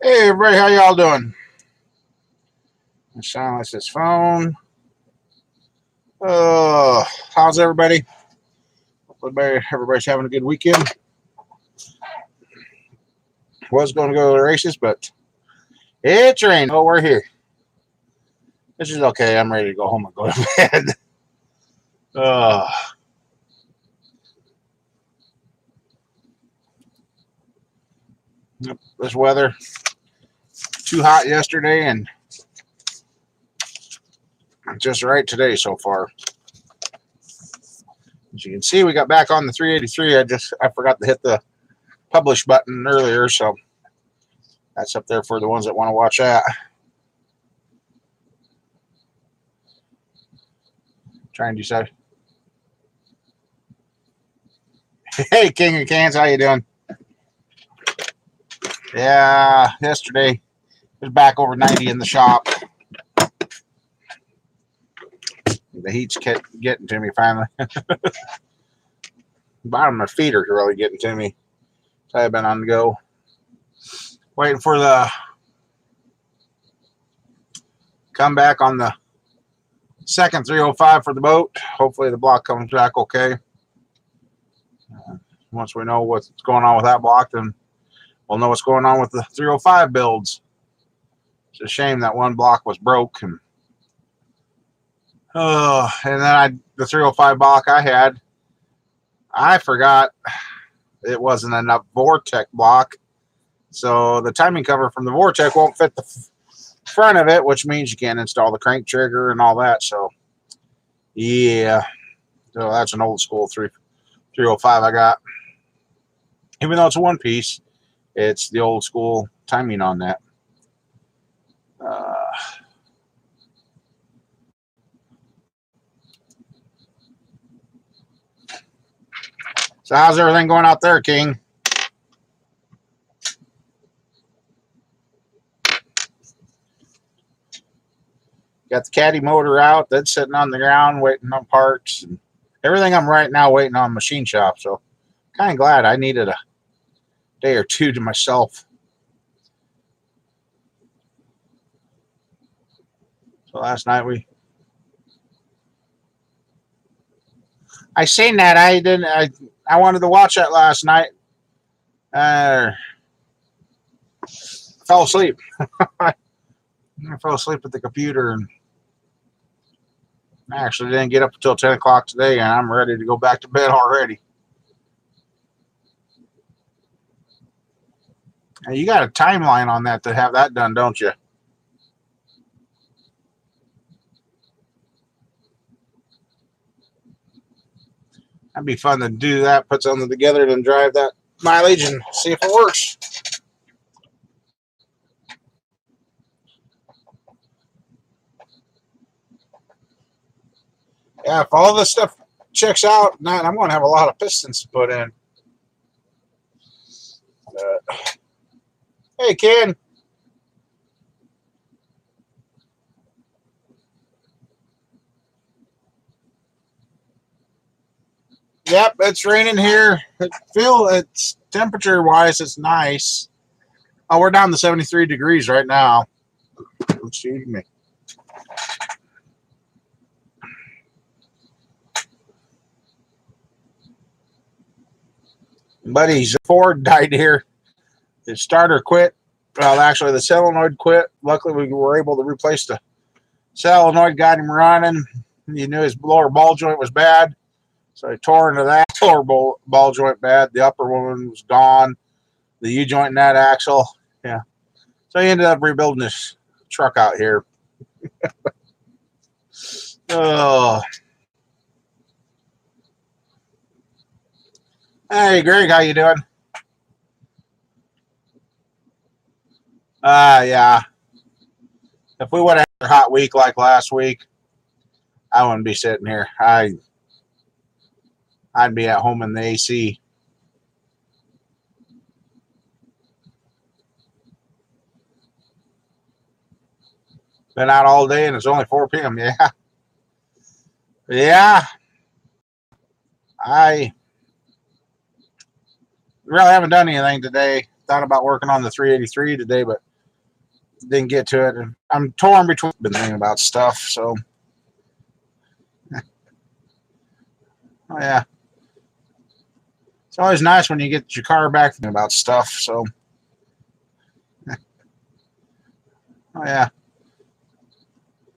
Hey everybody, how y'all doing? Silence this phone. Uh, how's everybody? Hopefully everybody's having a good weekend. Was going to go to the races, but it's rained. Oh, we're here. This is okay. I'm ready to go home and go to bed. Uh, this weather too hot yesterday and just right today so far. As you can see, we got back on the 383. I forgot to hit the publish button earlier, so that's up there for the ones that want to watch that. Trying to decide. Hey, King of Cans, how you doing? Yeah, yesterday it was back over 90 in the shop. The heat's getting to me finally. Bottom of my feet are really getting to me. So I've been on the go. Waiting for the comeback on the second 305 for the boat. Hopefully the block comes back okay. Once we know what's going on with that block, then we'll know what's going on with the 305 builds. It's a shame that one block was broke. And then the 305 block I forgot it wasn't enough Vortec block. So the timing cover from the Vortec won't fit the front of it, which means you can't install the crank trigger and all that. So, yeah. So that's an old school 305 I got. Even though it's a one piece, it's the old school timing on that. So how's everything going out there, King? Got the caddy motor out. That's sitting on the ground waiting on parts. And everything I'm right now waiting on machine shop. So kind of glad I needed a day or two to myself. So last night I seen that. I wanted to watch that last night. Fell asleep. I fell asleep at the computer and I actually didn't get up until 10 o'clock today, and I'm ready to go back to bed already. And you got a timeline on that to have that done, don't you? That'd be fun to do that, put something together, and drive that mileage and see if it works. Yeah, if all this stuff checks out, man, I'm going to have a lot of pistons to put in. Hey, Ken. Yep, it's raining here. It's temperature wise, it's nice. Oh, we're down to 73 degrees right now. Excuse me. Buddy's Ford died here. The starter quit. Well, actually, the solenoid quit. Luckily, we were able to replace the solenoid, got him running. He knew his lower ball joint was bad, so he tore into that lower ball joint bad. The upper one was gone. The U joint in that axle. Yeah. So he ended up rebuilding this truck out here. Oh. Hey, Greg, how you doing? Yeah. If we would have had a hot week like last week, I wouldn't be sitting here. I'd be at home in the AC. Been out all day and it's only 4 p.m. Yeah. Yeah. I really haven't done anything today. Thought about working on the 383 today, but didn't get to it. I'm torn between been thinking about stuff. So, oh yeah, it's always nice when you get your car back thinking about stuff. So, oh yeah,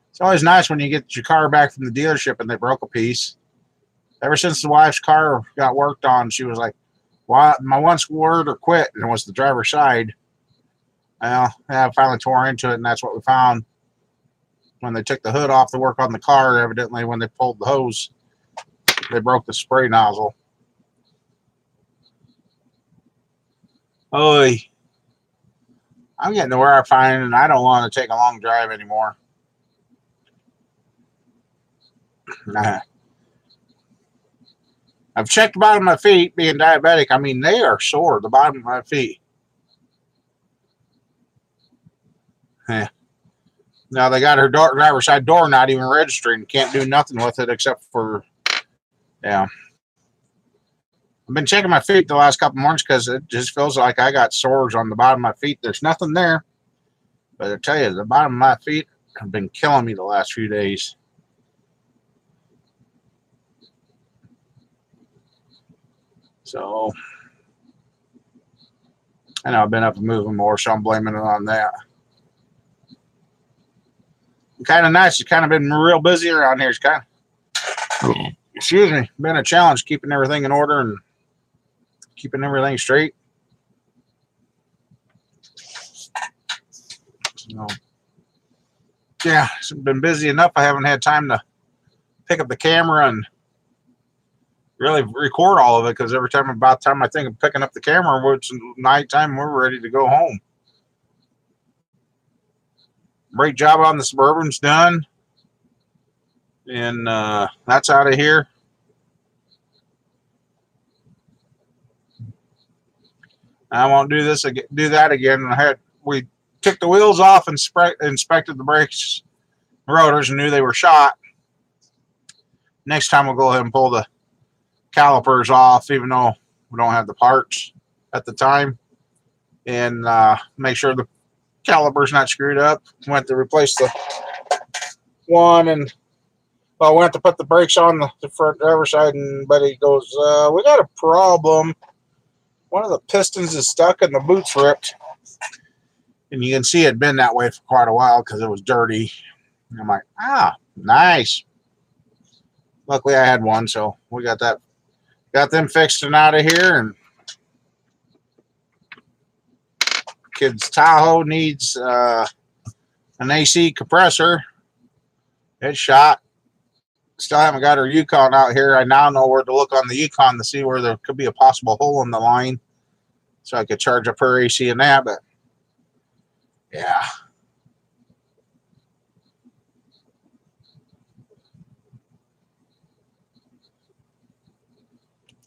it's always nice when you get your car back from the dealership and they broke a piece. Ever since the wife's car got worked on, she was like, "Why my one swerved or quit?" And it was the driver's side. Well, yeah, I finally tore into it, and that's what we found when they took the hood off to work on the car. Evidently, when they pulled the hose, they broke the spray nozzle. Oh, I'm getting to where I find, and I don't want to take a long drive anymore. I've checked the bottom of my feet. Being diabetic, I mean, they are sore. The bottom of my feet. Yeah. Now they got her driver's side door not even registering. Can't do nothing with it except for, yeah. I've been checking my feet the last couple mornings because it just feels like I got sores on the bottom of my feet. There's nothing there, but I tell you, the bottom of my feet have been killing me the last few days. So I know I've been up and moving more, so I'm blaming it on that. Kind of nice. It's kind of been real busy around here. It's kind of, excuse me, been a challenge keeping everything in order and keeping everything straight. So, yeah, it's been busy enough. I haven't had time to pick up the camera and really record all of it because every time about time I think of picking up the camera, it's nighttime, we're ready to go home. Great job on the Suburban's done. And that's out of here. I won't do this again, do that again. We took the wheels off and inspected the brakes, rotors, and knew they were shot. Next time we'll go ahead and pull the calipers off, even though we don't have the parts at the time, and make sure the caliper's not screwed up. Went to replace the one, and well, went to put the brakes on the front driver's side, and Buddy goes, "We got a problem. One of the pistons is stuck and the boot's ripped." And you can see it had been that way for quite a while because it was dirty. And I'm like, nice. Luckily, I had one, so we got them fixed and out of here. And kid's Tahoe needs an AC compressor. It's shot. Still haven't got her Yukon out here. I now know where to look on the Yukon to see where there could be a possible hole in the line, so I could charge up her AC in that. But yeah.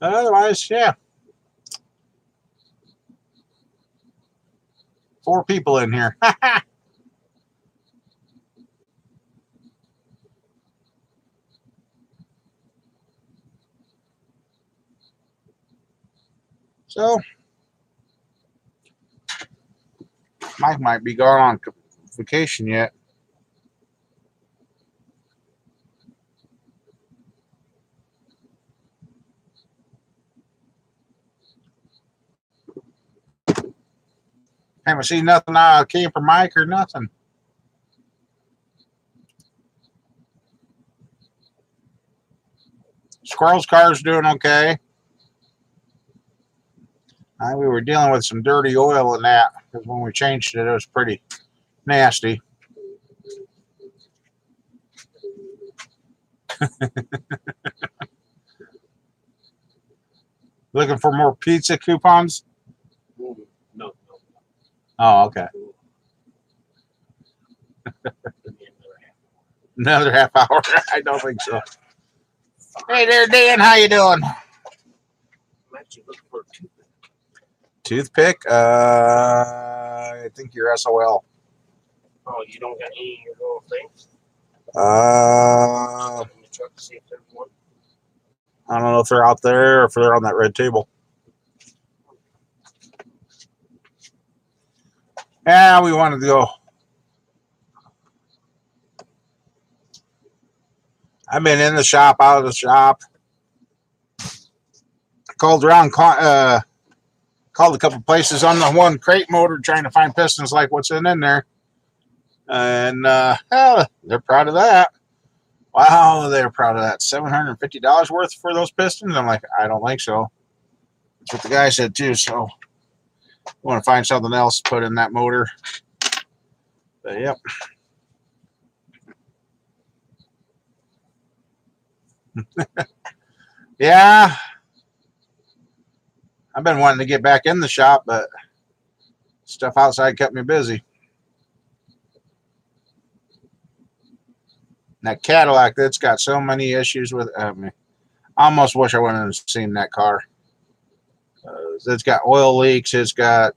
Otherwise, yeah. 4 people in here. So Mike might be gone on vacation yet. Haven't seen nothing out of Camper Mike or nothing. Squirrel's car's doing okay. We were dealing with some dirty oil in that because when we changed it, it was pretty nasty. Looking for more pizza coupons? No. Oh, okay. Another half hour? I don't think so. Hey there, Dan. How you doing? I'm actually looking for a Toothpick? I think you're SOL. Oh, you don't got any of your little things? In the truck to see if there's one. I don't know if they're out there or if they're on that red table. Yeah, we wanted to go I've been in the shop, out of the shop. Called around, called a couple places on the one crate motor trying to find pistons like what's in there. And they're proud of that. Wow, they're proud of that. $750 worth for those pistons? I'm like, I don't think so. That's what the guy said too. So I want to find something else to put in that motor. But yep. Yeah. I've been wanting to get back in the shop, but stuff outside kept me busy. That Cadillac, that's got so many issues with it. I almost wish I wouldn't have seen that car. It's got oil leaks. It's got,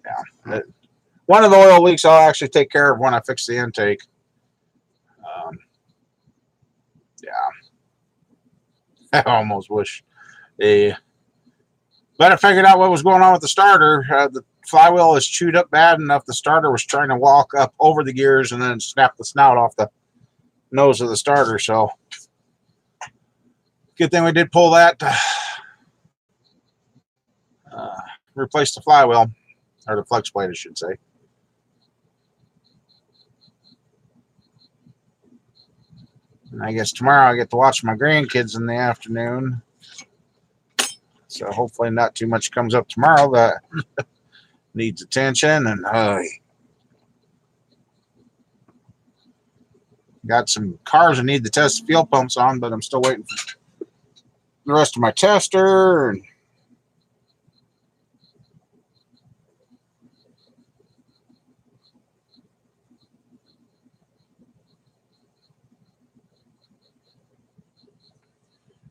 yeah. One of the oil leaks I'll actually take care of when I fix the intake. Yeah. I almost wish but I figured out what was going on with the starter. The flywheel is chewed up bad enough. The starter was trying to walk up over the gears and then snap the snout off the nose of the starter. So good thing we did pull that. Replace the flywheel, or the flex plate, I should say. And I guess tomorrow I get to watch my grandkids in the afternoon. So hopefully not too much comes up tomorrow that needs attention. And got some cars I need to test fuel pumps on, but I'm still waiting for the rest of my tester. And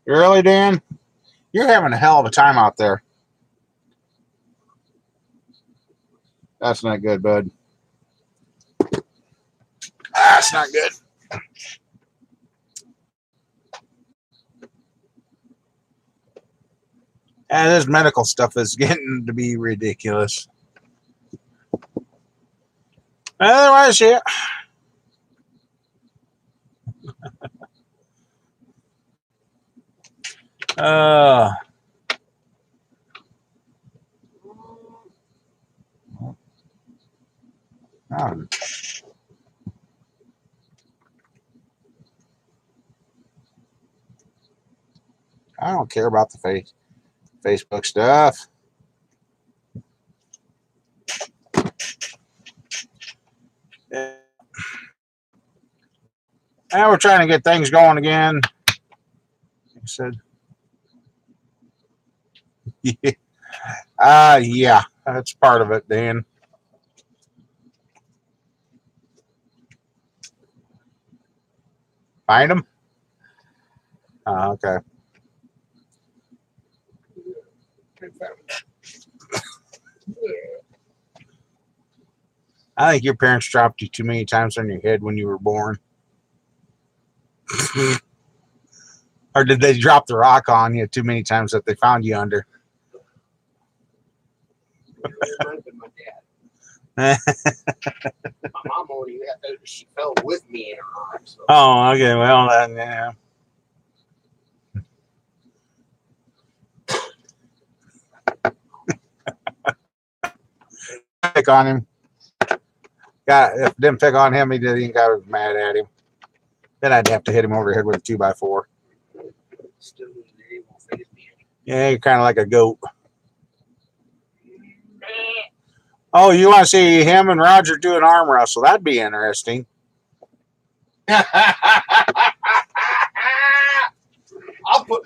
really, Dan? You're having a hell of a time out there. That's not good, bud. That's not good. And this medical stuff is getting to be ridiculous. Otherwise, yeah. I don't care about the Facebook stuff. Now we're trying to get things going again. Like I said, yeah, that's part of it, Dan. Find them? Okay. I think your parents dropped you too many times on your head when you were born. Or did they drop the rock on you too many times that they found you under? My mom only she fell with me in her arms. So. Oh, okay. Well, then, yeah. Pick on him. If I didn't pick on him, he didn't. I was mad at him. Then I'd have to hit him over the head with a 2x4. Yeah, you're kind of like a goat. Oh, you want to see him and Roger do an arm wrestle? That'd be interesting. I'd put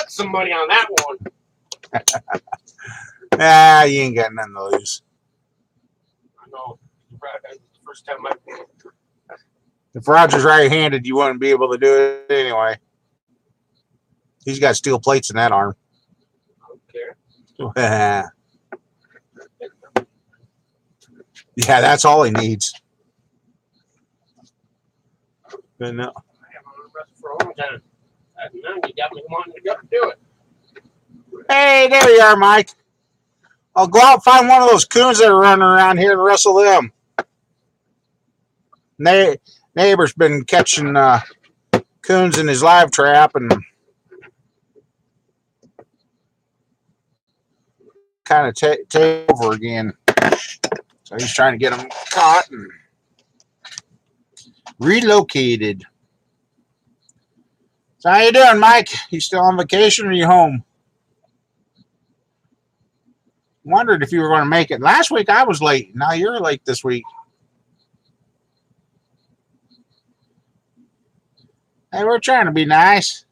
some money on that one. Nah, you ain't got nothing to lose. I know. The first time If Roger's right-handed, you wouldn't be able to do it anyway. He's got steel plates in that arm. I don't care. Yeah, that's all he needs. But no. I haven't wrestled for a long time. Now you got me wanting to go do it. Hey, there you are, Mike. I'll go out and find one of those coons that are running around here and wrestle them. And Neighbor's been catching coons in his live trap and kind of take over again. So he's trying to get them caught and relocated. So how you doing, Mike? You still on vacation or you home? Wondered if you were going to make it. Last week I was late. Now you're late this week. Hey, we're trying to be nice.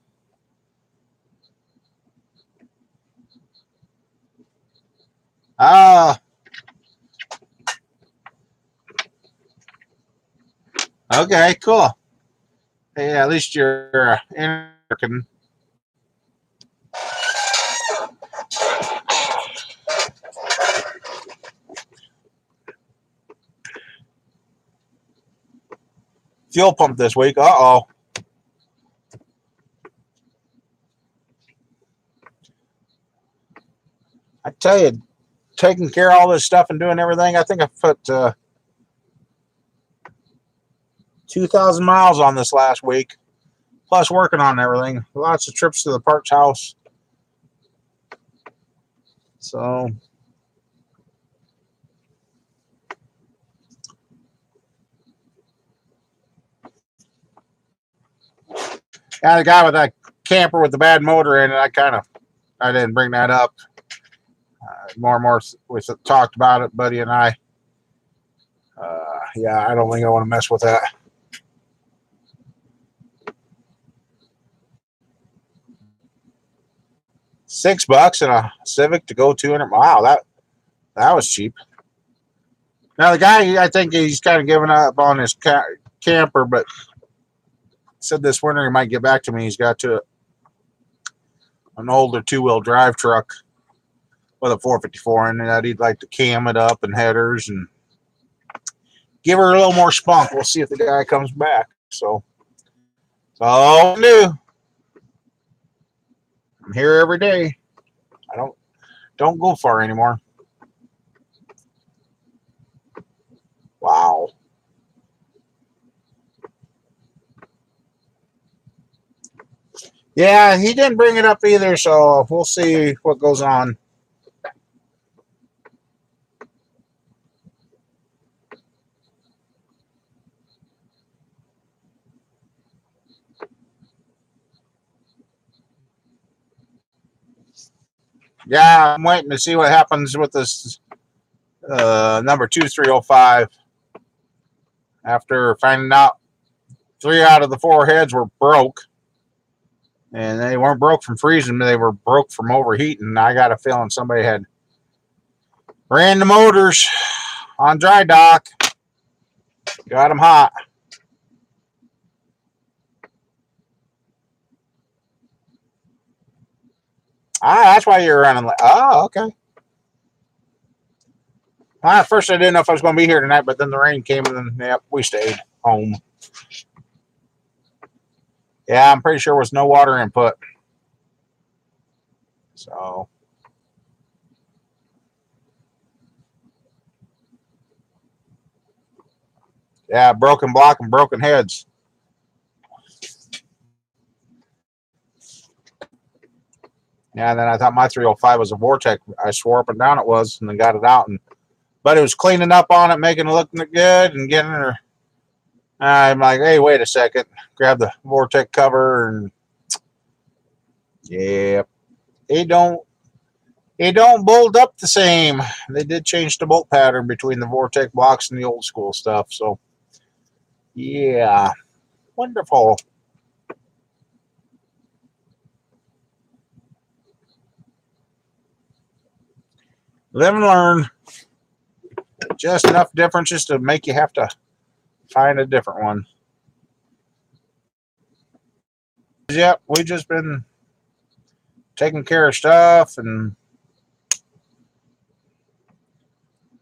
Okay, cool. Hey, at least you're American. Fuel pump this week. Uh-oh. I tell you, taking care of all this stuff and doing everything, I think I put 2,000 miles on this last week, plus working on everything. Lots of trips to the parts house. So, yeah, the guy with that camper with the bad motor in it, I didn't bring that up. More and more we talked about it, Buddy and I. Yeah, I don't think I want to mess with that. $6 and a Civic to go 200. Wow, that was cheap. Now the guy, I think he's kind of given up on his camper, but said this winter he might get back to me. He's got an older 2-wheel drive truck with a 454 in it that he'd like to cam it up and headers and give her a little more spunk. We'll see if the guy comes back. So it's all new. I'm here every day. I don't go far anymore. Wow. Yeah, he didn't bring it up either, so we'll see what goes on. Yeah, I'm waiting to see what happens with this number 2305. After finding out 3 out of the 4 heads were broke. And they weren't broke from freezing, they were broke from overheating. I got a feeling somebody had ran the motors on dry dock, got them hot. That's why you're running. Oh, okay. At first, I didn't know if I was going to be here tonight, but then the rain came, and then we stayed home. Yeah, I'm pretty sure there was no water input. So, yeah, broken block and broken heads. Yeah, and then I thought my 305 was a Vortec. I swore up and down it was, and then got it out. But it was cleaning up on it, making it look good, and getting her. I'm like, hey, wait a second. Grab the Vortec cover, and yeah, it don't bolt up the same. They did change the bolt pattern between the Vortec blocks and the old school stuff. So, yeah, wonderful. Live and learn. Just enough differences to make you have to find a different one. Yep, we've just been taking care of stuff, and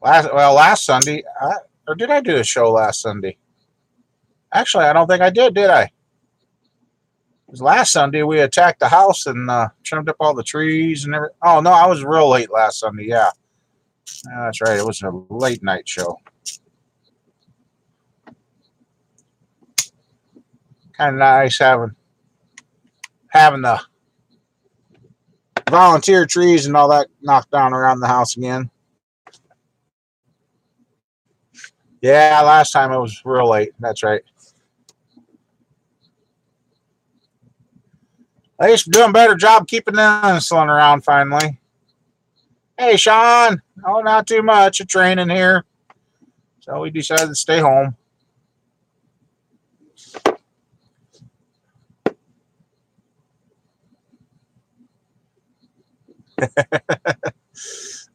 last Sunday, or did I do a show last Sunday? Actually, I don't think I did I? It was last Sunday we attacked the house and trimmed up all the trees and everything. Oh no, I was real late last Sunday. Yeah, that's right. It was a late night show. Kind of nice having the volunteer trees and all that knocked down around the house again. Yeah, last time it was real late. That's right. At least we're doing a better job keeping the insulin around finally. Hey, Sean. Oh, not too much. It's raining here. So we decided to stay home.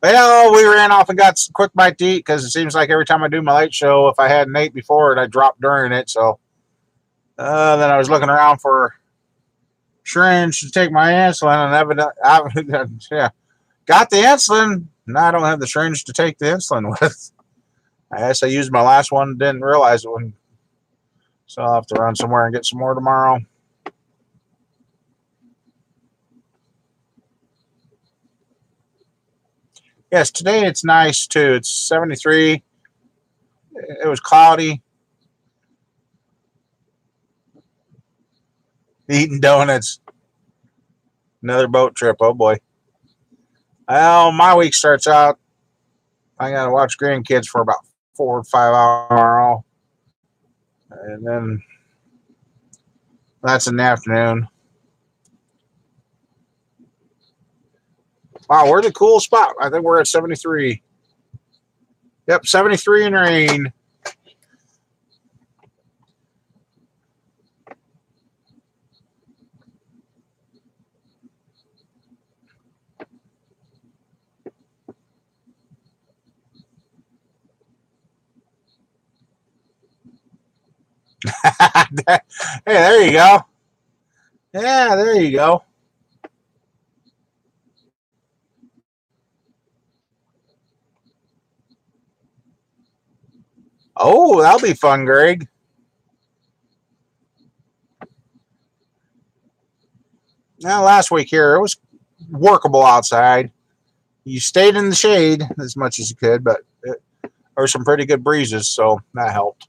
Well, we ran off and got some quick bite to eat because it seems like every time I do my late show, if I hadn't ate before it, I dropped during it. So then I was looking around for syringe to take my insulin, and yeah, got the insulin. Now I don't have the syringe to take the insulin with. I guess I used my last one, didn't realize it when, so I'll have to run somewhere and get some more tomorrow. Yes, today it's nice too. It's 73. It was cloudy. Eating donuts. Another boat trip. Oh boy. Well, my week starts out. I gotta watch grandkids for about 4 or 5 hours tomorrow, and then that's in the afternoon. Wow, we're the cool spot. I think we're at 73. Yep, 73 in rain. Hey, there you go. Yeah, there you go. Oh, that'll be fun, Greg. Now, last week here, it was workable outside. You stayed in the shade as much as you could, but there were some pretty good breezes, so that helped.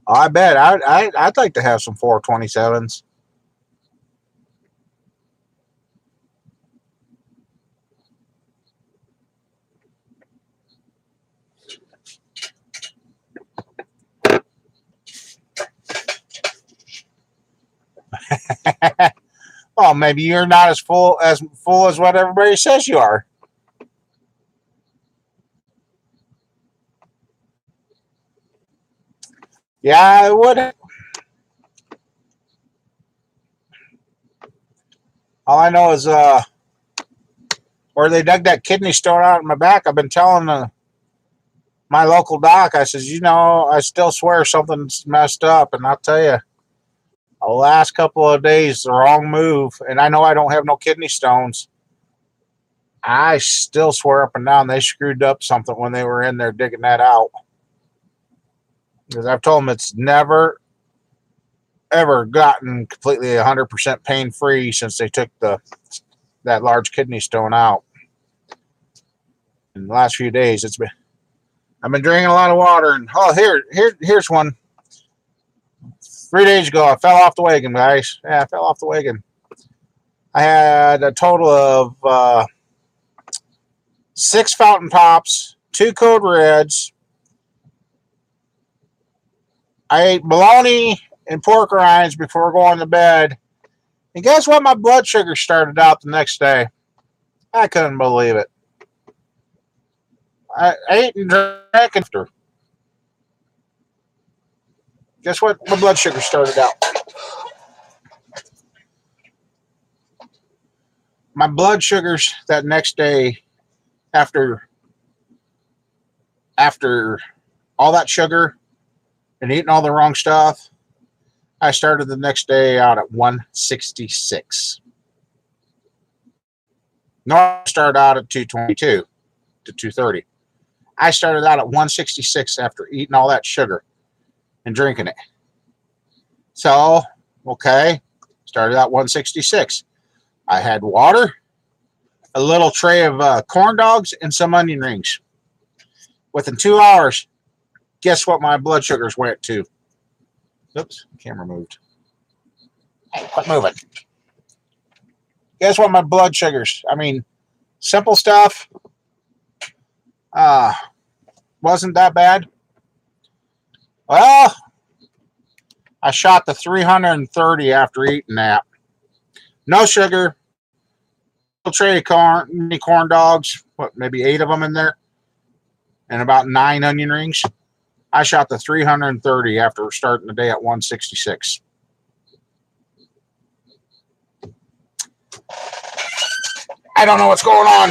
I bet I'd like to have some 427s. Well, maybe you're not as full as what everybody says you are. Yeah, I would. All I know is where they dug that kidney stone out in my back. I've been telling my local doc. I says, I still swear something's messed up, and I'll tell you, the last couple of days, the wrong move. And I know I don't have no kidney stones. I still swear up and down they screwed up something when they were in there digging that out. Because I've told them it's never, ever gotten completely 100% pain free since they took that large kidney stone out. In the last few days, I've been drinking a lot of water, and here's one. 3 days ago, I fell off the wagon, guys. Yeah, I fell off the wagon. I had a total of 6 fountain pops, 2 Code Reds. I ate bologna and pork rinds before going to bed. And guess what? My blood sugar started out the next day. I couldn't believe it. I ate and drank after. Guess what? My blood sugar started out. My blood sugars that next day, after all that sugar and eating all the wrong stuff, I started the next day out at 166. Normally I start out at 222 to 230. I started out at 166 after eating all that sugar and drinking it. So, okay, started out 166. I had water, a little tray of corn dogs, and some onion rings. Within 2 hours, guess what my blood sugars went to? Oops, camera moved. Hey, quit moving. Guess what my blood sugars? I mean, simple stuff. Wasn't that bad. Well, I shot the 330 after eating that. No sugar. A tray of corn dogs. What, maybe 8 of them in there? And about 9 onion rings. I shot the 330 after starting the day at 166. I don't know what's going on.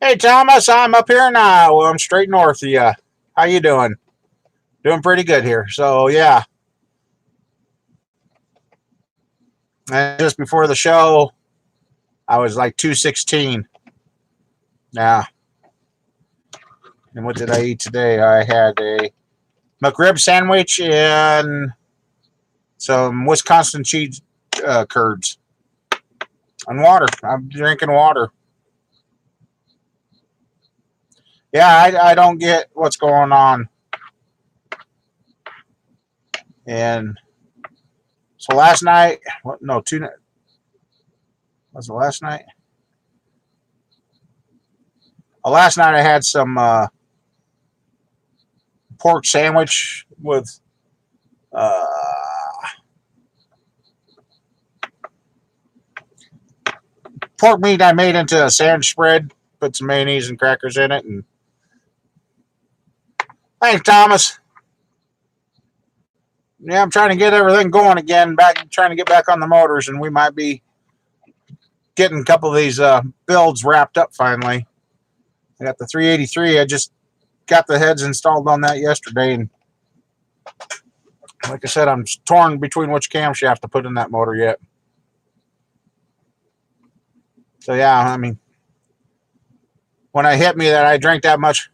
Hey, Thomas, I'm up here in Iowa. I'm straight north of you. How you doing? Doing pretty good here. So, yeah. And just before the show, I was like 216. Yeah. And what did I eat today? I had a McRib sandwich and some Wisconsin cheese curds and water. I'm drinking water. Yeah, I don't get what's going on. And so last night, was it last night? Last night I had some pork sandwich with pork meat I made into a sandwich spread, put some mayonnaise and crackers in it, and thanks, Thomas. Yeah, I'm trying to get everything going again, trying to get back on the motors, and we might be getting a couple of these builds wrapped up finally. I got the 383. I just got the heads installed on that yesterday, and like I said, I'm torn between which camshaft to put in that motor yet. So yeah, I mean, when it hit me that I drank that much.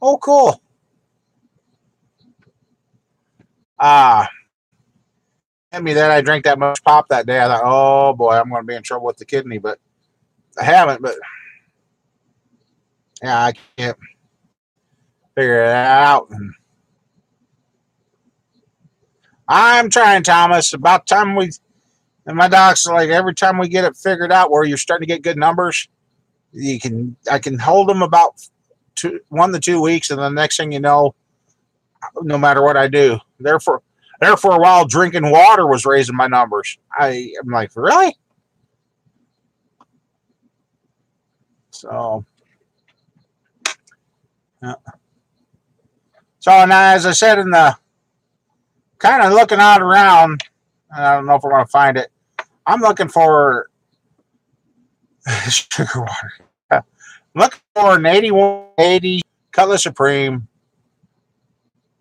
Oh, cool. Hit me that I drank that much pop that day. I thought, oh boy, I'm going to be in trouble with the kidney, but I haven't. But yeah, I can't figure it out. And I'm trying, Thomas. About time and my doc's like, every time we get it figured out where you're starting to get good numbers, I can hold them about 1 to 2 weeks, and the next thing you know, no matter what I do, there for a while, drinking water was raising my numbers. I'm like, really? So, yeah. So now, as I said in the kind of looking out around, and I don't know if we're going to find it. I'm looking for sugar water. I'm looking for an 8180 Cutlass Supreme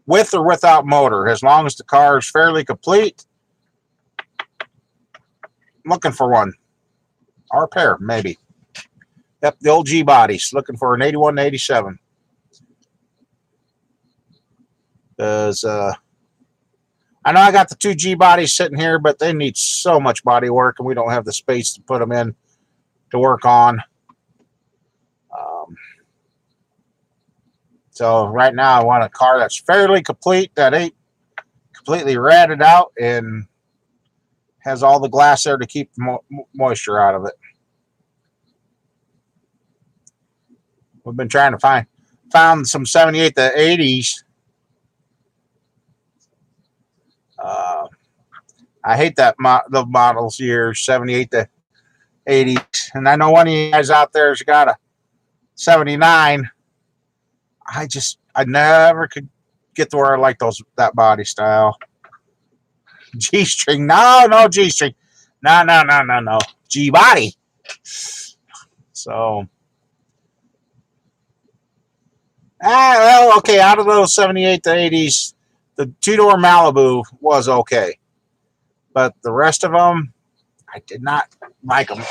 with or without motor, as long as the car is fairly complete. I'm looking for one. Or a pair, maybe. Yep, the old G bodies. Looking for an 81 87. Because I know I got the 2 G bodies sitting here, but they need so much body work, and we don't have the space to put them in to work on. So right now I want a car that's fairly complete, that ain't completely ratted out and has all the glass there to keep moisture out of it. We've been trying to found some 78 to 80s. I hate that the models year 78 to 80s, and I know one of you guys out there's got a 79. I never could get to where I like that body style. G-string, no G-string, no G-body. So, well, okay. Out of those 78 to 80s, the 2-door Malibu was okay, but the rest of them, I did not like them.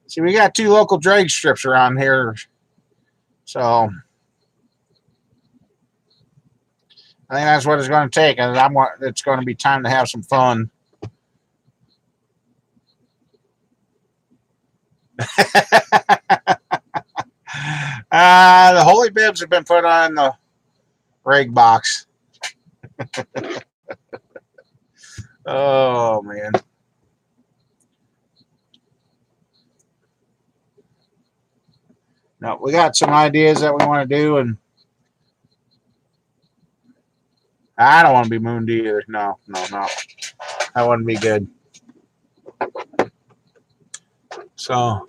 See, we got 2 local drag strips around here So I think that's what it's going to take, and it's going to be time to have some fun. The holy bibs have been put on the rag box. Oh man. No, we got some ideas that we want to do, and I don't want to be mooned either. No. That wouldn't be good. So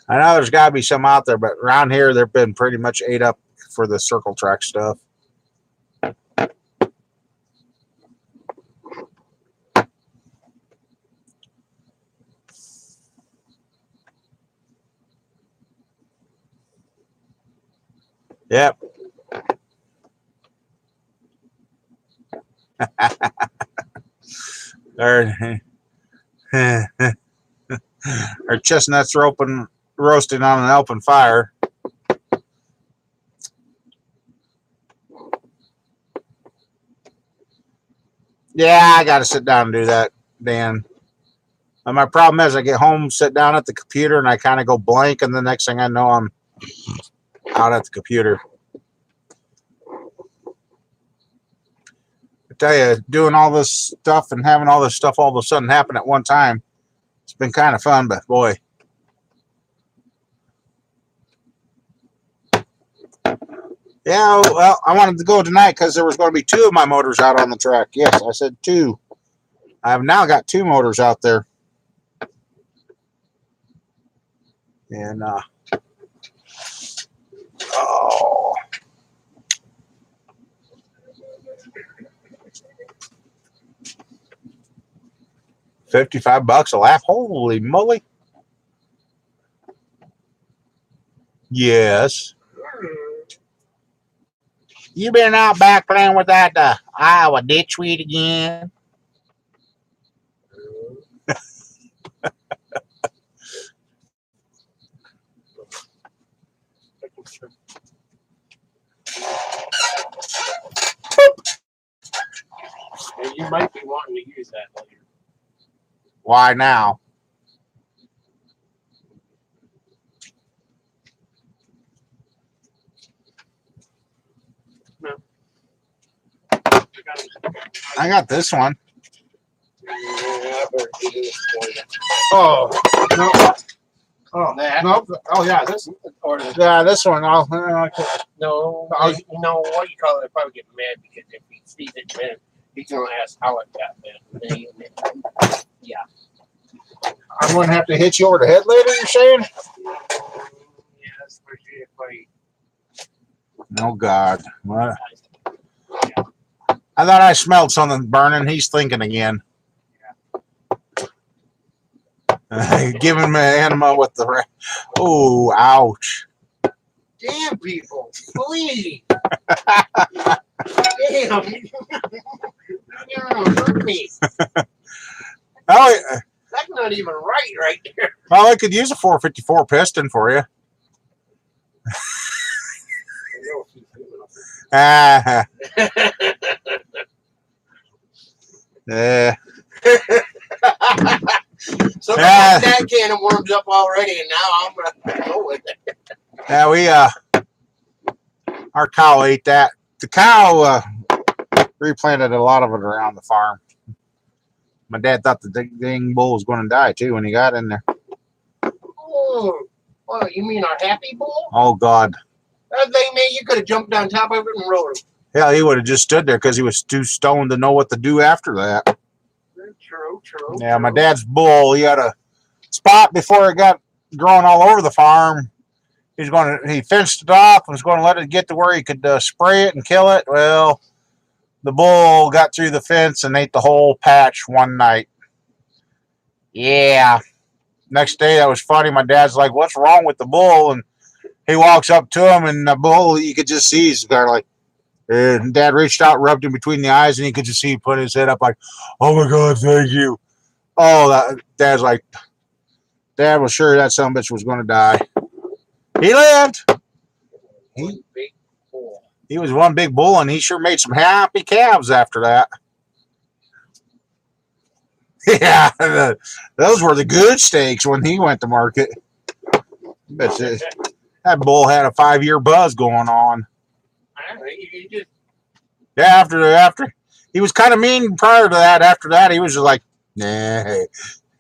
I know there's got to be some out there, but around here they've been pretty much ate up for the circle track stuff. Yep. Our chestnuts are roasting on an open fire. Yeah, I got to sit down and do that, Dan. And my problem is I get home, sit down at the computer, and I kind of go blank, and the next thing I know, I'm out at the computer. I tell you, doing all this stuff and having all this stuff all of a sudden happen at one time, it's been kind of fun, but boy. Yeah, well, I wanted to go tonight because there was going to be 2 of my motors out on the track. Yes, I said 2. I have now got 2 motors out there. And, oh. $55 a lap. Holy moly. Yes. You been out back playing with that Iowa ditchweed again? You might be wanting to use that later. Why now? No. I got this one. Yeah, I better do this for you. Oh, no. Oh, That. no. Oh, yeah, this. Or This one. no, what you call it? I'll probably get mad because if he sees it, then he's gonna ask how it got bent. Yeah. I'm going to have to hit you over the head later, you're saying? Yeah, especially if I. Oh, God. What? I thought I smelled something burning. He's thinking again. Giving me an enema with the... Oh, ouch. Damn, people. Please. Damn. You're gonna hurt me. Oh, That's not even right there. well, I could use a 454 piston for you. Ah, yeah. So that can of worms up already, and now I'm gonna go with it. Yeah, our cow ate that. The cow replanted a lot of it around the farm. My dad thought the dang bull was going to die too when he got in there. Oh, well, you mean our happy bull? Oh God! That thing, man, you could have jumped on top of it and rode him. Hell, he would have just stood there because he was too stoned to know what to do after that. True. Yeah, my dad's bull. He had a spot before it got growing all over the farm. He fenced it off and was going to let it get to where he could spray it and kill it. Well, the bull got through the fence and ate the whole patch one night. Yeah. Next day, that was funny. My dad's like, "What's wrong with the bull?" And he walks up to him, and the bull, you could just see he's kind of like, and Dad reached out, rubbed him between the eyes, and you could just see he put his head up like, "Oh my God, thank you." Oh, Dad's like, Dad was sure that son of a bitch was going to die. He lived. One big bull. He was one big bull, and he sure made some happy calves after that. Yeah, those were the good steaks when he went to market. Bet you that bull had a 5-year buzz going on. I don't know, you just Yeah, after he was kind of mean prior to that. After that, he was just like, nah,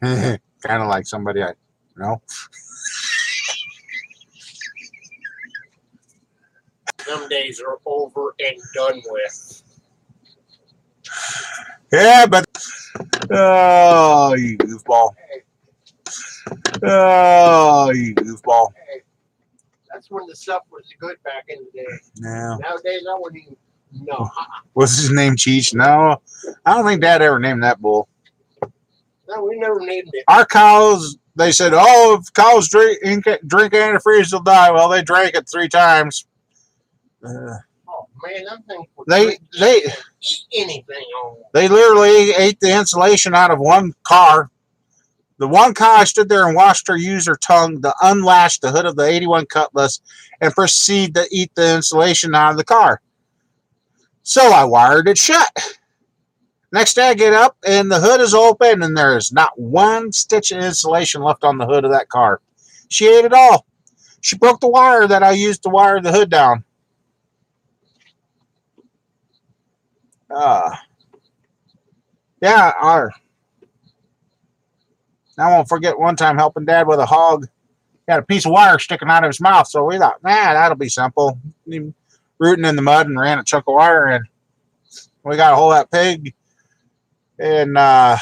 kind of like somebody I know. some days are over and done with. Yeah, but oh, you goofball. Oh, you goofball. Hey, that's when the stuff was good back in the day. Yeah. Nowadays, I wouldn't even know. What's his name, Cheech? No, I don't think Dad ever named that bull. No, we never named it. Our cows, they said, oh, if cows drink antifreeze, they'll die. Well, they drank it 3 times. Oh man, them things would They eat anything on them. they literally ate the insulation out of one car. The one cow I stood there and watched her use her tongue to unlatch the hood of the 81 Cutlass and proceed to eat the insulation out of the car. So I wired it shut. Next day I get up and the hood is open and there is not one stitch of insulation left on the hood of that car. She ate it all. She broke the wire that I used to wire the hood down. Yeah, I won't forget one time helping Dad with a hog. He had a piece of wire sticking out of his mouth, so we thought, that'll be simple. He rooting in the mud and ran a chunk of wire in. We got a hold of that pig, and got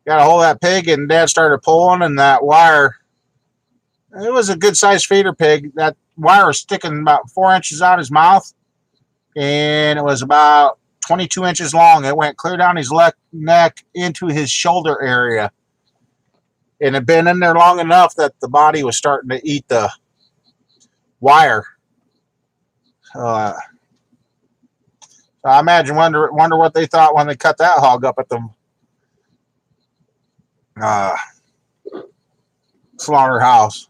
a hold of that pig, and Dad started pulling, and that wire. It was a good sized feeder pig. That wire was sticking about 4 inches out of his mouth, and it was about 22 inches long. It went clear down his neck into his shoulder area. And it had been in there long enough that the body was starting to eat the wire. So I imagine, wonder what they thought when they cut that hog up at the slaughterhouse.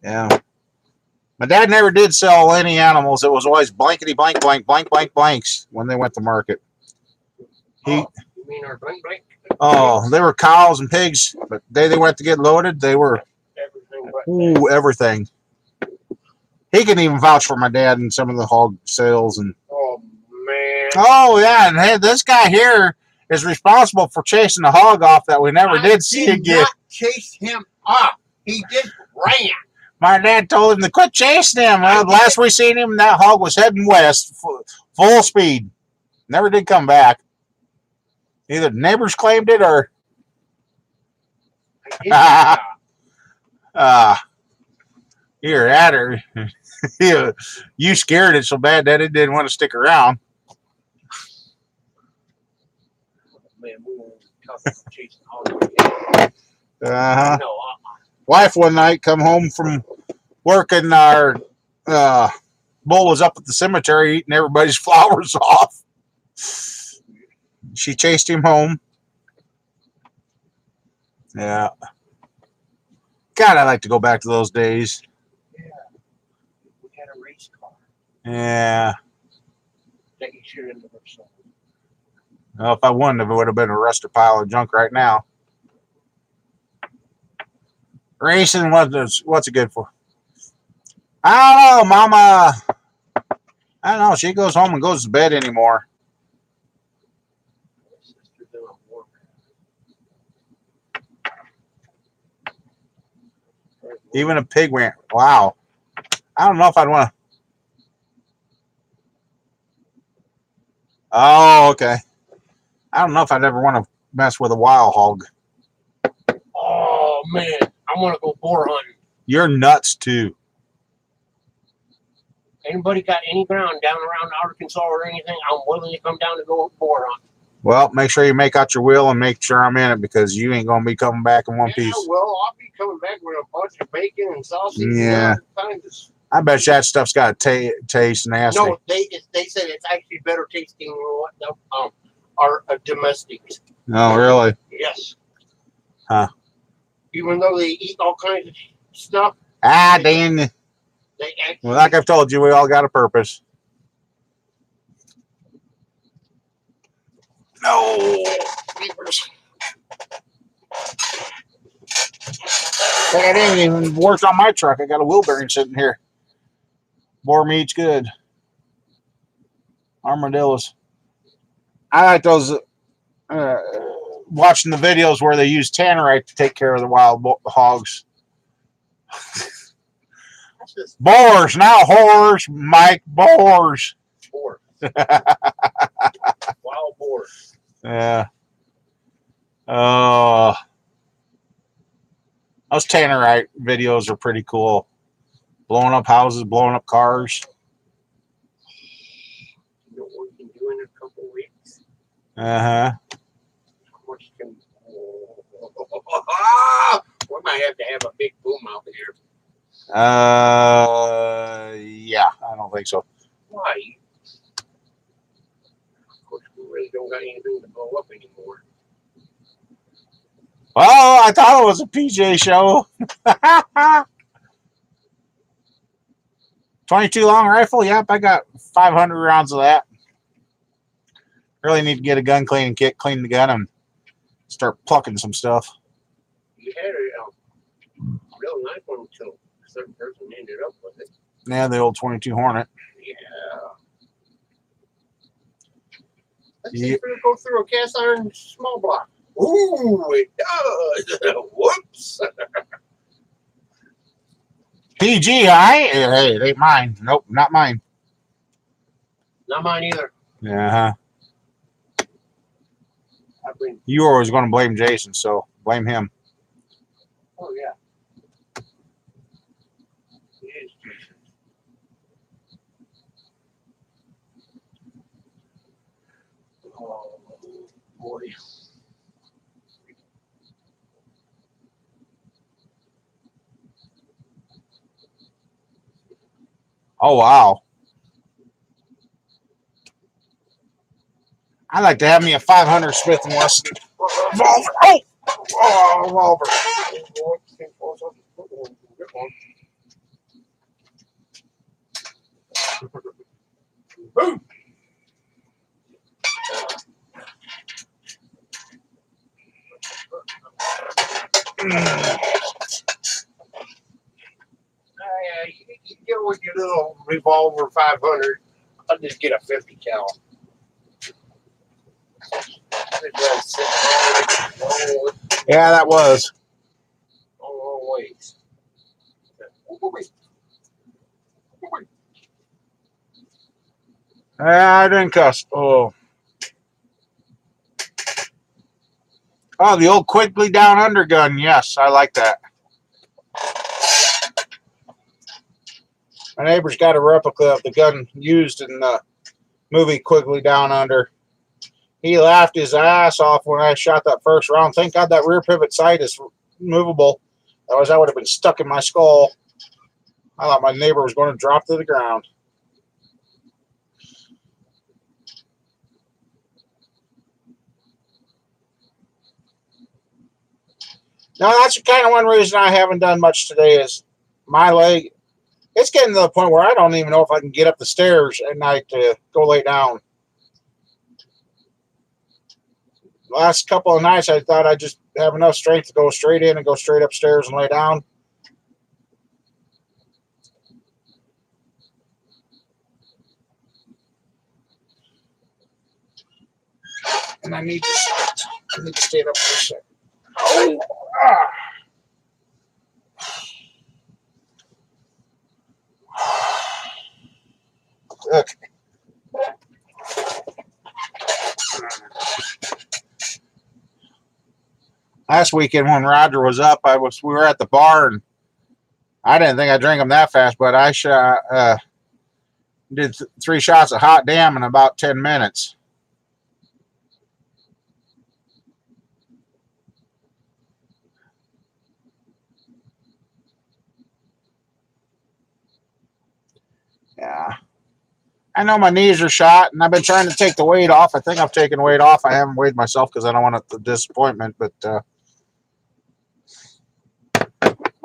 Yeah. My dad never did sell any animals. It was always blankety blank blanks when they went to market. You mean our blank? Oh, they were cows and pigs, but they went to get loaded. They were everything. He can even vouch for my dad in some of the hog sales and. Oh man. Oh yeah, and hey, this guy here is responsible for chasing the hog off that we never did see again. Not chase him up. He just ran. My dad told him to quit chasing him. Well, last we seen him, that hog was heading west, full speed. Never did come back. Either the neighbors claimed it or. You're at her. You scared it so bad that it didn't want to stick around. Man, we won't talk about chasing hogs. No, Wife one night come home from work and our bull was up at the cemetery eating everybody's flowers off. She chased him home. Yeah. God, I'd like to go back to those days. Yeah. We had a race car. Yeah. That you should have never sold. Well, if I wouldn't have, it would have been a rusted pile of junk right now. Racing, what's it good for? I don't know, Mama. I don't know. She goes home and goes to bed anymore. Even a pig went, wow. I don't know if I'd want to. Oh, okay. I don't know if I'd ever want to mess with a wild hog. Oh, man. I want to go boar hunting. You're nuts, too. Anybody got any ground down around Arkansas or anything, I'm willing to come down and go boar hunting. Well, make sure you make out your will and make sure I'm in it because you ain't going to be coming back in one piece. Well, I'll be coming back with a bunch of bacon and sausage. Yeah. And I bet you that stuff's got a taste nasty. No, they said it's actually better tasting than what our domestics. Oh, really? Yes. Huh. Even though they eat all kinds of stuff, Dan. they actually. Well, like I've told you, we all got a purpose. No. That ain't even worked on my truck. I got a wheel bearing sitting here. Boar meat's good. Armadillos. I like those. Watching the videos where they use tannerite to take care of the wild hogs. Boars, not whores, Mike. Boars. Boars. Wild boars. Yeah. Those tannerite videos are pretty cool. Blowing up houses, blowing up cars. You know what we can do in a couple weeks? Uh-huh. We might have to have a big boom out here. Yeah, I don't think so. Why? Of course, we really don't got anything to blow up anymore. Oh, I thought it was a PJ show. 22 long rifle. Yep, I got 500 rounds of that. Really need to get a gun cleaning kit, clean the gun, and start plucking some stuff. You had a real nice one until a certain person ended up with it. Yeah, the old 22 Hornet. Yeah. Let's see if we go through a cast iron small block. Ooh, it does. Whoops. PG, hey, it ain't mine. Nope, not mine. Not mine either. Yeah. I mean, You were always going to blame Jason, so blame him. oh yeah. It is Jason. Oh boy. Oh, wow. I'd like to have me a 500 Smith & Wesson revolver. Oh, revolver. Boom. You get with your little revolver 500. I'll just get a 50 cal. Yeah, that was. Long ways. I didn't cuss. Oh, the old Quigley Down Under gun. Yes, I like that. My neighbor's got a replica of the gun used in the movie Quigley Down Under. He laughed his ass off when I shot that first round. Thank God that rear pivot sight is movable. Otherwise, that would have been stuck in my skull. I thought my neighbor was going to drop to the ground. Now, that's kind of one reason I haven't done much today is my leg. It's getting to the point where I don't even know if I can get up the stairs at night to go lay down. Last couple of nights, I thought I'd just have enough strength to go straight in and go straight upstairs and lay down. And I need to stand up for a second. Oh, okay. Last weekend when Roger was up, we were at the bar, and I didn't think I'd drink them that fast, but I did 3 shots of hot damn in about 10 minutes. Yeah. I know my knees are shot, and I've been trying to take the weight off. I think I've taken weight off. I haven't weighed myself because I don't want the disappointment, but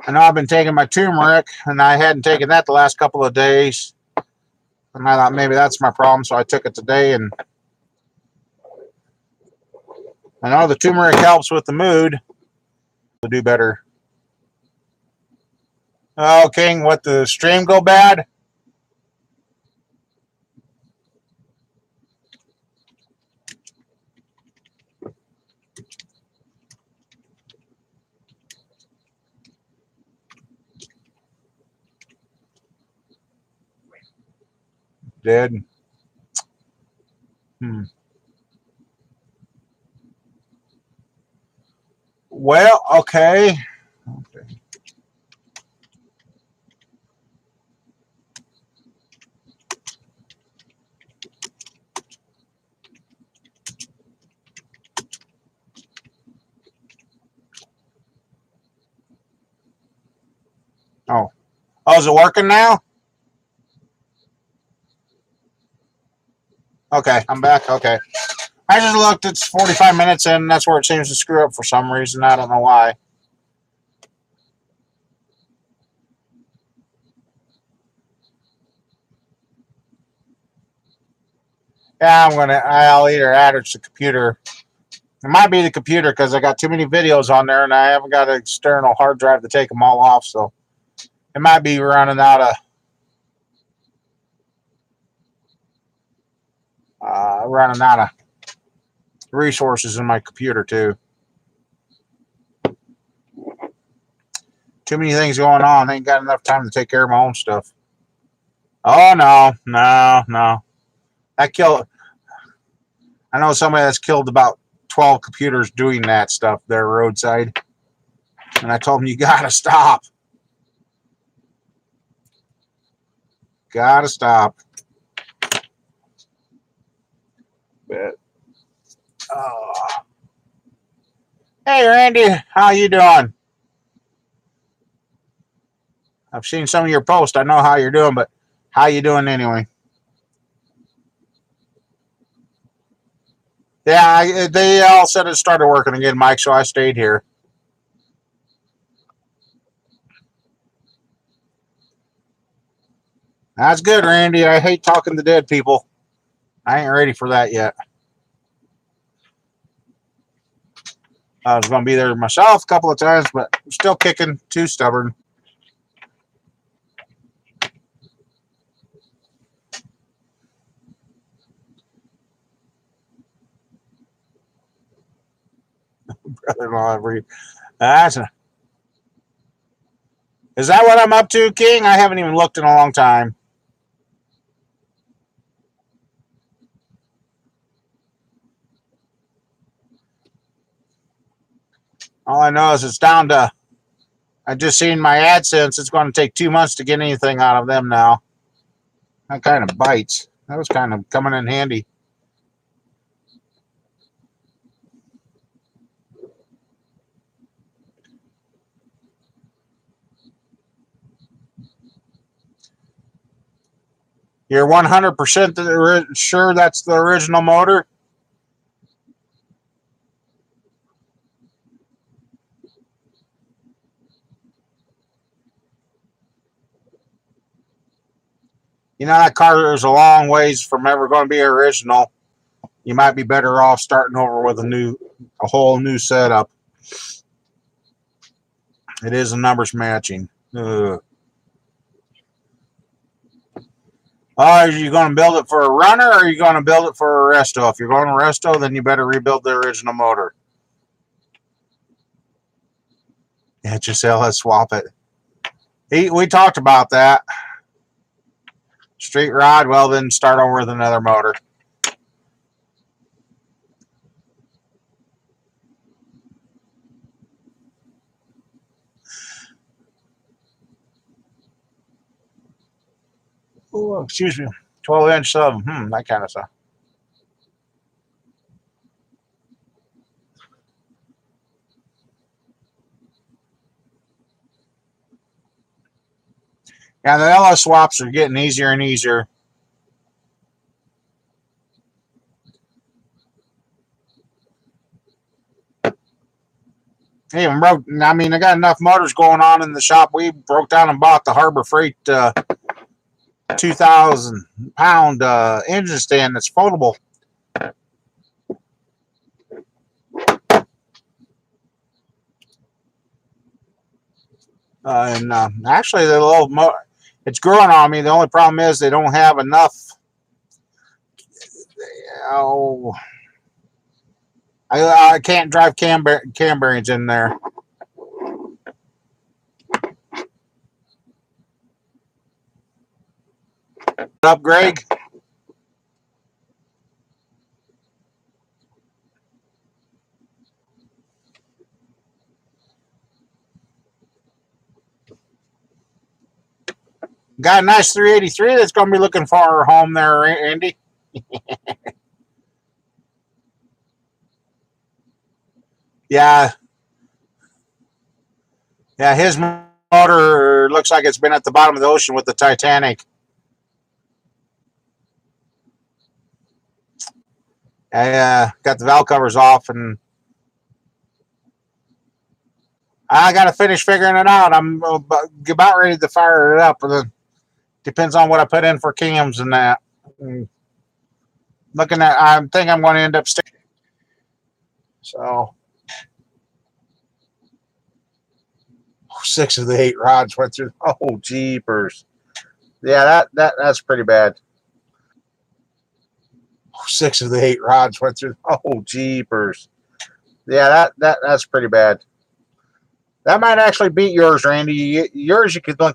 I know I've been taking my turmeric, and I hadn't taken that the last couple of days. And I thought maybe that's my problem, so I took it today. And I know the turmeric helps with the mood to do better. Oh, King, what, the stream go bad? Did. Well, okay. Oh. Oh, is it working now? Okay, I'm back. Okay. I just looked, it's 45 minutes in, that's where it seems to screw up for some reason. I don't know why. Yeah, I'll either add or it's the computer. It might be the computer because I got too many videos on there and I haven't got an external hard drive to take them all off. So it might be running out of resources in my computer too. Too many things going on. I ain't got enough time to take care of my own stuff. Oh no. That killed. I know somebody that's killed about 12 computers doing that stuff there roadside. And I told him, you gotta stop. Gotta stop. But, hey Randy, how you doing? I've seen some of your posts. I know how you're doing, but how you doing anyway? Yeah, they all said it started working again, Mike, so I stayed here. That's good, Randy. I hate talking to dead people. I ain't ready for that yet. I was going to be there myself a couple of times, but I'm still kicking. Too stubborn. Brother-in-law, is that what I'm up to, King? I haven't even looked in a long time. All I know is it's down to, I just seen my AdSense. It's going to take 2 months to get anything out of them now. That kind of bites. That was kind of coming in handy. You're 100% sure that's the original motor? You know, that car is a long ways from ever going to be original. You might be better off starting over with a whole new setup. It is a numbers matching. Ugh. Are you going to build it for a runner or are you going to build it for a resto? If you're going to resto, then you better rebuild the original motor. Yeah, just let's swap it. We talked about that. Street rod, well, then start over with another motor. Oh, excuse me. 12-inch sub. That kind of stuff. Yeah, the LS swaps are getting easier and easier. Even broke. I mean, I got enough motors going on in the shop. We broke down and bought the Harbor Freight 2,000-pound engine stand that's foldable. And actually, the little it's growing on me. The only problem is they don't have enough. Oh, I can't drive cam bearings in there. What up, Greg? Got a nice 383 that's going to be looking for a home there, Andy. Yeah. Yeah, his motor looks like it's been at the bottom of the ocean with the Titanic. I got the valve covers off, and I got to finish figuring it out. I'm about ready to fire it up. Depends on what I put in for cams and that. Looking at, I think I'm going to end up sticking. So 6 of the 8 rods went through. Oh, jeepers! Yeah, that's pretty bad. 6 of the 8 rods went through. Oh, jeepers! Yeah, that's pretty bad. That might actually beat yours, Randy. Yours you could clean